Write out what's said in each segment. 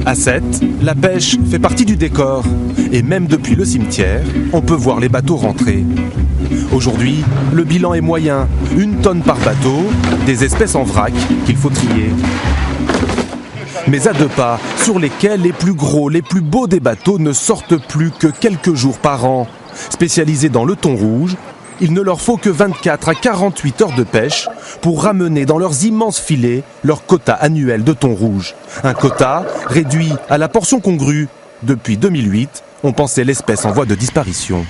À Sète, la pêche fait partie du décor. Et même depuis le cimetière, on peut voir les bateaux rentrer. Aujourd'hui, le bilan est moyen. 1 tonne par bateau, des espèces en vrac qu'il faut trier. Mais à 2 pas, sur les quais, les plus gros, les plus beaux des bateaux ne sortent plus que quelques jours par an. Spécialisés dans le thon rouge, il ne leur faut que 24 à 48 heures de pêche pour ramener dans leurs immenses filets leur quota annuel de thon rouge. Un quota réduit à la portion congrue. Depuis 2008, on pensait l'espèce en voie de disparition.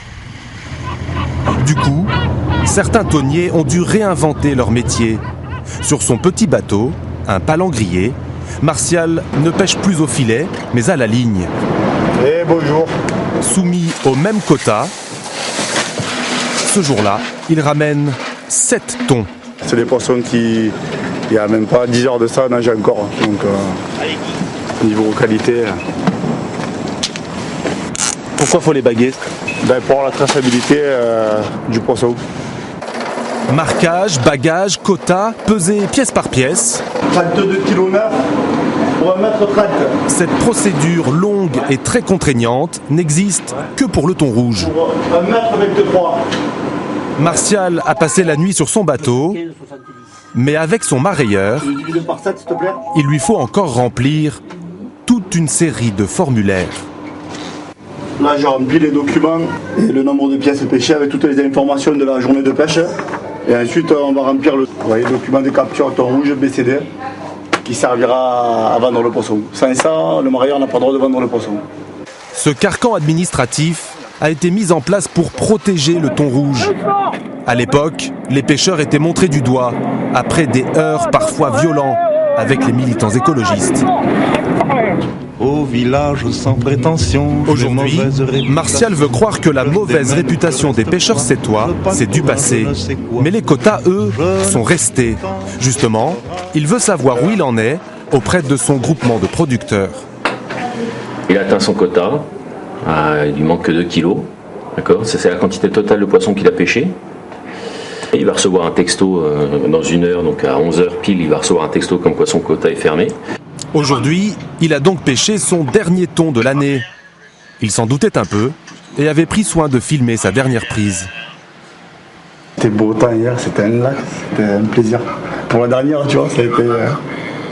Du coup, certains thoniers ont dû réinventer leur métier. Sur son petit bateau, un palangrier, Martial ne pêche plus au filet, mais à la ligne. Et bonjour. Soumis au même quota, ce jour-là, il ramène 7 thons. C'est des poissons qui, il n'y a même pas 10 heures de ça, nagent encore. Donc, niveau qualité. Pourquoi faut les baguer? Pour la traçabilité du poisson. Marquage, bagage, quota, pesé pièce par pièce. 32 kg pour 1,30 m. Cette procédure longue et très contraignante n'existe que pour le thon rouge. Pour 1,23 m. Martial a passé la nuit sur son bateau, mais avec son marailleur, il lui faut encore remplir toute une série de formulaires. Là, j'ai rempli les documents et le nombre de pièces pêchées avec toutes les informations de la journée de pêche. Et ensuite, on va remplir le document de capture thon rouge BCD qui servira à vendre le poisson. Sans ça, le marailleur n'a pas le droit de vendre le poisson. Ce carcan administratif a été mis en place pour protéger le thon rouge. À l'époque, les pêcheurs étaient montrés du doigt, après des heurts parfois violents avec les militants écologistes. Au village sans prétention. Aujourd'hui, Martial veut croire que la mauvaise réputation des pêcheurs sétois, c'est du passé. Mais les quotas, eux, sont restés. Justement, il veut savoir où il en est auprès de son groupement de producteurs. Il a atteint son quota. Il lui manque que 2 kilos. D'accord ? Ça, c'est la quantité totale de poissons qu'il a pêché. Il va recevoir un texto dans 1 heure, donc à 11h pile, il va recevoir un texto comme quoi son quota est fermé. Aujourd'hui, il a donc pêché son dernier thon de l'année. Il s'en doutait un peu et avait pris soin de filmer sa dernière prise. C'était beau temps hier, c'était un lac, c'était un plaisir. Pour la dernière, tu vois, ça a été...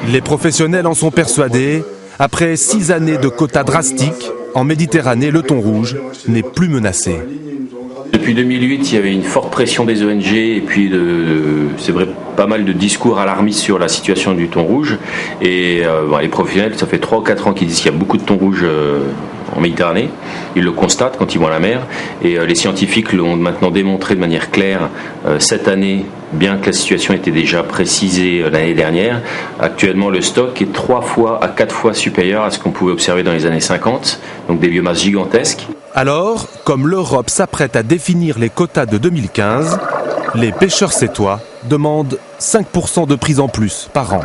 Les professionnels en sont persuadés. Après 6 années de quotas drastiques, en Méditerranée, le thon rouge n'est plus menacé. Depuis 2008, il y avait une forte pression des ONG et puis c'est vrai, pas mal de discours alarmistes sur la situation du thon rouge. Et les professionnels, ça fait 3 ou 4 ans qu'ils disent qu'il y a beaucoup de thon rouge en Méditerranée. Ils le constatent quand ils vont à la mer. Et les scientifiques l'ont maintenant démontré de manière claire cette année, bien que la situation était déjà précisée l'année dernière. Actuellement, le stock est 3 fois à 4 fois supérieur à ce qu'on pouvait observer dans les années 50, donc des biomasses gigantesques. Alors, comme l'Europe s'apprête à définir les quotas de 2015, les pêcheurs sétois demandent 5% de prise en plus par an.